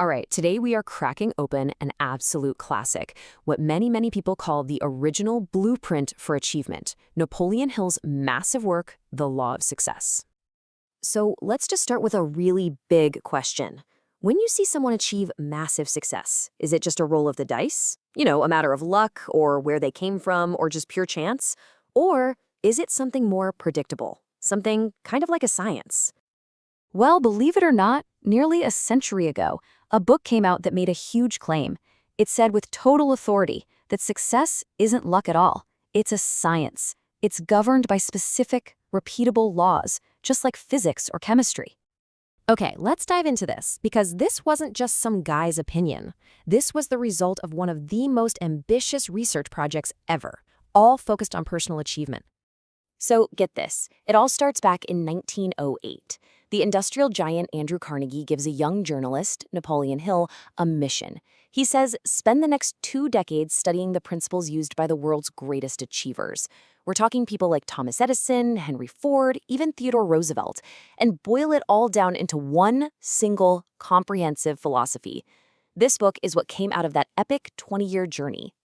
All right, today we are cracking open an absolute classic, what many people call the original blueprint for achievement, Napoleon Hill's massive work, The Law of Success. So let's just start with a really big question. When you see someone achieve massive success, is it just a roll of the dice? A matter of luck, or where they came from, or just pure chance? Or is it something more predictable? Something kind of like a science? Well, believe it or not, nearly a century ago, a book came out that made a huge claim. It said with total authority that success isn't luck at all. It's a science. It's governed by specific, repeatable laws, just like physics or chemistry. Okay, let's dive into this, because this wasn't just some guy's opinion. This was the result of one of the most ambitious research projects ever, all focused on personal achievement. So get this, it all starts back in 1908. The industrial giant Andrew Carnegie gives a young journalist, Napoleon Hill, a mission. He says, spend the next 2 decades studying the principles used by the world's greatest achievers. We're talking people like Thomas Edison, Henry Ford, even Theodore Roosevelt, and boil it all down into one single, comprehensive philosophy. This book is what came out of that epic 20-year journey.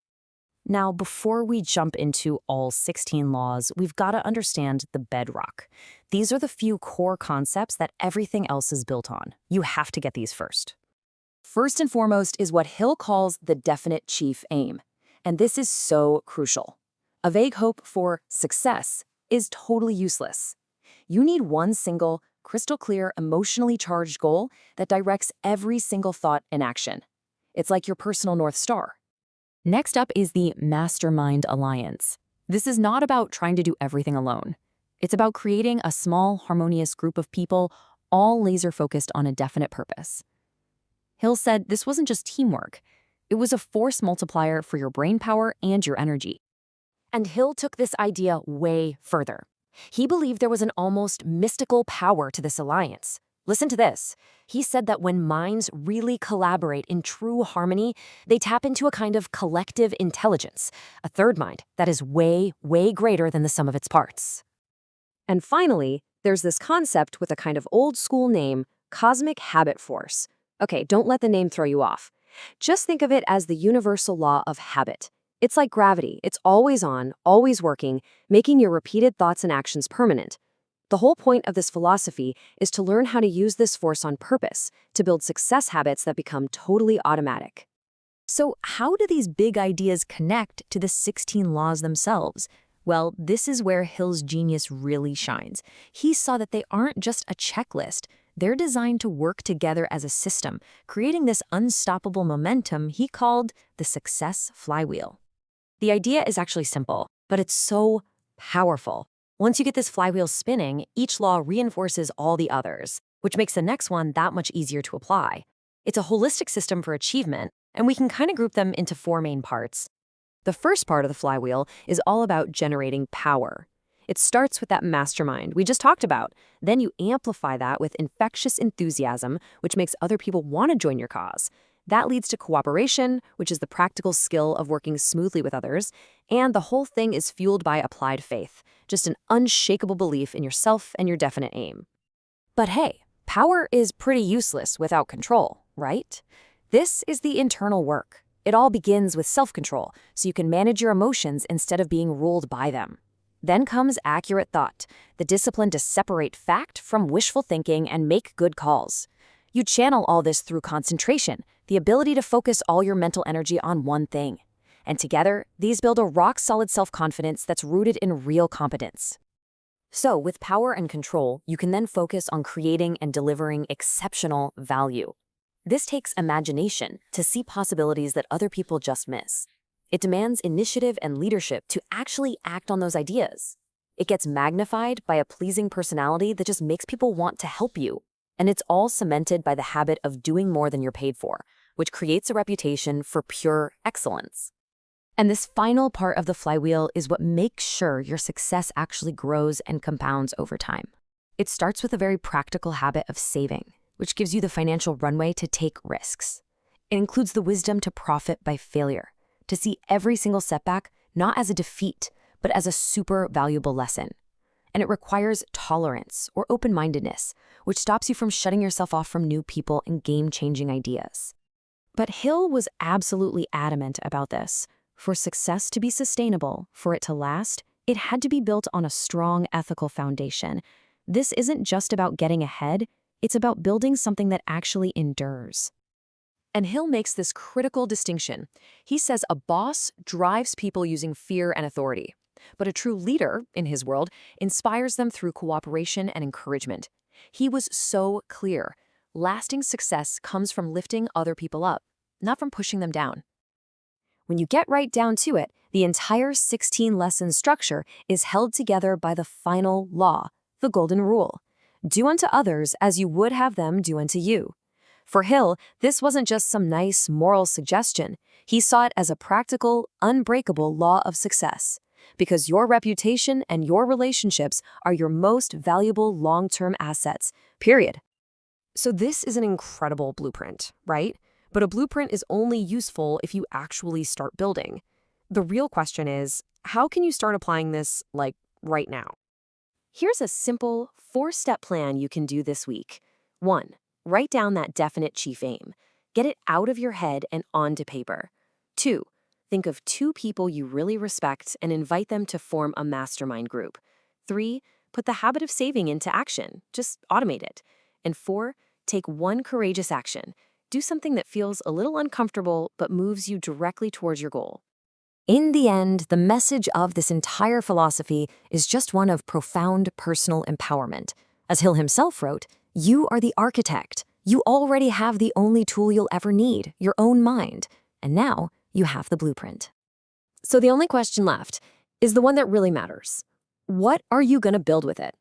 Now, before we jump into all 16 laws, we've got to understand the bedrock. These are the few core concepts that everything else is built on. You have to get these first. First and foremost is what Hill calls the definite chief aim. And this is so crucial. A vague hope for success is totally useless. You need one single, crystal clear, emotionally charged goal that directs every single thought and action. It's like your personal North Star. Next up is the Mastermind Alliance. This is not about trying to do everything alone. It's about creating a small, harmonious group of people, all laser-focused on a definite purpose. Hill said this wasn't just teamwork. It was a force multiplier for your brain power and your energy. And Hill took this idea way further. He believed there was an almost mystical power to this alliance. Listen to this. He said that when minds really collaborate in true harmony, they tap into a kind of collective intelligence, a third mind that is way greater than the sum of its parts. And finally, there's this concept with a kind of old-school name, cosmic habit force. Okay, don't let the name throw you off. Just think of it as the universal law of habit. It's like gravity. It's always on, always working, making your repeated thoughts and actions permanent. The whole point of this philosophy is to learn how to use this force on purpose, to build success habits that become totally automatic. So how do these big ideas connect to the 16 laws themselves? Well, this is where Hill's genius really shines. He saw that they aren't just a checklist. They're designed to work together as a system, creating this unstoppable momentum he called the success flywheel. The idea is actually simple, but it's so powerful. Once you get this flywheel spinning, each law reinforces all the others, which makes the next one that much easier to apply. It's a holistic system for achievement, and we can kind of group them into 4 main parts. The first part of the flywheel is all about generating power. It starts with that mastermind we just talked about. Then you amplify that with infectious enthusiasm, which makes other people want to join your cause. That leads to cooperation, which is the practical skill of working smoothly with others, and the whole thing is fueled by applied faith, just an unshakable belief in yourself and your definite aim. But hey, power is pretty useless without control, right? This is the internal work. It all begins with self-control, so you can manage your emotions instead of being ruled by them. Then comes accurate thought, the discipline to separate fact from wishful thinking and make good calls. You channel all this through concentration, the ability to focus all your mental energy on one thing. And together, these build a rock-solid self-confidence that's rooted in real competence. So, with power and control, you can then focus on creating and delivering exceptional value. This takes imagination to see possibilities that other people just miss. It demands initiative and leadership to actually act on those ideas. It gets magnified by a pleasing personality that just makes people want to help you. And it's all cemented by the habit of doing more than you're paid for, which creates a reputation for pure excellence. And this final part of the flywheel is what makes sure your success actually grows and compounds over time. It starts with a very practical habit of saving, which gives you the financial runway to take risks. It includes the wisdom to profit by failure, to see every single setback not as a defeat, but as a super valuable lesson. and it requires tolerance or open-mindedness, which stops you from shutting yourself off from new people and game-changing ideas. But Hill was absolutely adamant about this. For success to be sustainable, for it to last, it had to be built on a strong ethical foundation. This isn't just about getting ahead, it's about building something that actually endures. And Hill makes this critical distinction. He says a boss drives people using fear and authority, but a true leader, in his world, inspires them through cooperation and encouragement. He was so clear. Lasting success comes from lifting other people up, not from pushing them down. When you get right down to it, the entire 16-lesson structure is held together by the final law, the golden rule. Do unto others as you would have them do unto you. For Hill, this wasn't just some nice moral suggestion. He saw it as a practical, unbreakable law of success. Because your reputation and your relationships are your most valuable long-term assets, period. So this is an incredible blueprint, right? But a blueprint is only useful if you actually start building. The real question is, how can you start applying this, like, right now? Here's a simple 4-step plan you can do this week. 1. Write down that definite chief aim. Get it out of your head and onto paper. 2. Think of 2 people you really respect and invite them to form a mastermind group. 3. Put the habit of saving into action. Just automate it. And 4. Take 1 courageous action. Do something that feels a little uncomfortable but moves you directly towards your goal. In the end, the message of this entire philosophy is just one of profound personal empowerment. As Hill himself wrote, you are the architect. You already have the only tool you'll ever need, your own mind. And now you have the blueprint. So the only question left is the one that really matters. What are you going to build with it?